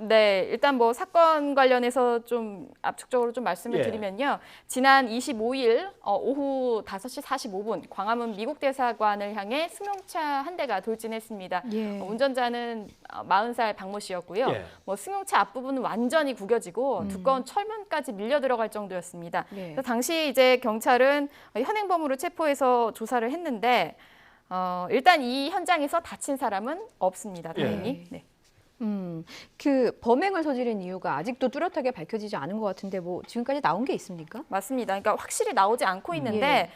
네, 일단 뭐 사건 관련해서 좀 압축적으로 좀 말씀을 드리면요. 지난 25일 오후 5시 45분 광화문 미국 대사관을 향해 승용차 한 대가 돌진했습니다. 운전자는 40살 박모 씨였고요. 뭐 승용차 앞부분은 완전히 구겨지고 두꺼운 철문까지 밀려 들어갈 정도였습니다. 그래서 당시 이제 경찰은 현행범으로 체포해서 조사를 했는데 일단 이 현장에서 다친 사람은 없습니다. 다행히. 네. 그 범행을 저지른 이유가 아직도 뚜렷하게 밝혀지지 않은 것 같은데 뭐 지금까지 나온 게 있습니까? 맞습니다. 그러니까 확실히 나오지 않고 있는데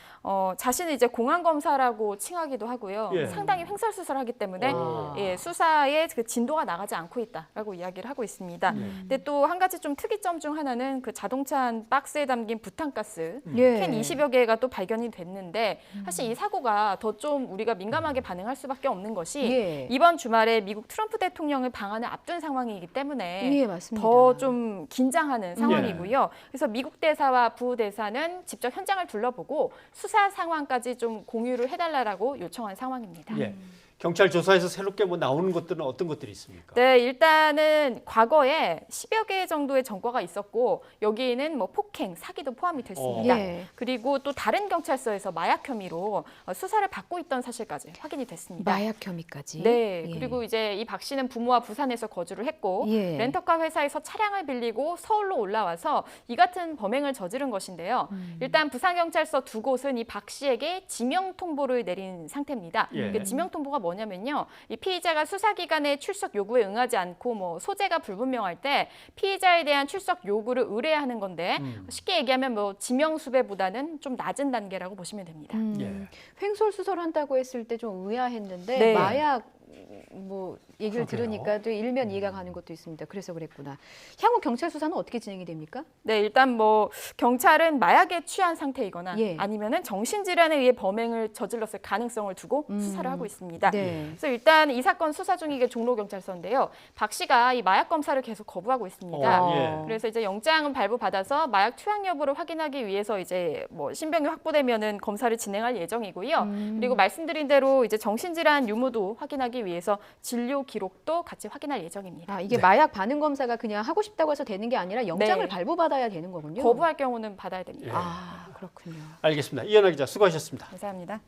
자신은 이제 공안 검사라고 칭하기도 하고요. 상당히 횡설수설하기 때문에 수사에 그 진도가 나가지 않고 있다라고 이야기를 하고 있습니다. 근데 또 한 가지 좀 특이점 중 하나는 그 자동차 안 박스에 담긴 부탄가스 캔 20여 개가 또 발견이 됐는데 사실 이 사고가 더 좀 우리가 민감하게 반응할 수밖에 없는 것이 이번 주말에 미국 트럼프 대통령을 방한을 앞둔 상황이기 때문에 더 좀 긴장하는 상황이고요. 그래서 미국 대사와 부대사는 직접 현장을 둘러보고 수사 상황까지 좀 공유를 해달라고 요청한 상황입니다. 경찰 조사에서 새롭게 뭐 나오는 것들은 어떤 것들이 있습니까? 네, 일단은 과거에 10여 개 정도의 전과가 있었고 여기에는 뭐 폭행, 사기도 포함이 됐습니다. 그리고 또 다른 경찰서에서 마약 혐의로 수사를 받고 있던 사실까지 확인이 됐습니다. 마약 혐의까지? 네, 그리고 이제 이 박 씨는 부모와 부산에서 거주를 했고 렌터카 회사에서 차량을 빌리고 서울로 올라와서 이 같은 범행을 저지른 것인데요. 일단 부산경찰서 두 곳은 이 박 씨에게 지명 통보를 내린 상태입니다. 그 지명 통보가 뭐냐면요. 이 피의자가 수사기관의 출석 요구에 응하지 않고 뭐 소재가 불분명할 때 피의자에 대한 출석 요구를 의뢰하는 건데 쉽게 얘기하면 뭐 지명수배보다는 좀 낮은 단계라고 보시면 됩니다. 횡설수설한다고 했을 때 좀 의아했는데 마약 뭐 얘기를 들으니까 또 일면 이해가 가는 것도 있습니다. 그래서 그랬구나. 향후 경찰 수사는 어떻게 진행이 됩니까? 네, 일단 뭐 경찰은 마약에 취한 상태이거나 아니면은 정신질환에 의해 범행을 저질렀을 가능성을 두고 수사를 하고 있습니다. 그래서 일단 이 사건 수사 중인 게 종로경찰서인데요. 박 씨가 이 마약 검사를 계속 거부하고 있습니다. 그래서 이제 영장은 발부받아서 마약 투약 여부를 확인하기 위해서 이제 뭐 신병이 확보되면은 검사를 진행할 예정이고요. 그리고 말씀드린 대로 이제 정신질환 유무도 확인하기 위해서 진료 기록도 같이 확인할 예정입니다. 이게 마약 반응 검사가 그냥 하고 싶다고 해서 되는 게 아니라 영장을 발부받아야 되는 거군요. 거부할 경우는 받아야 됩니다. 그렇군요. 알겠습니다. 이현아 기자 수고하셨습니다. 감사합니다.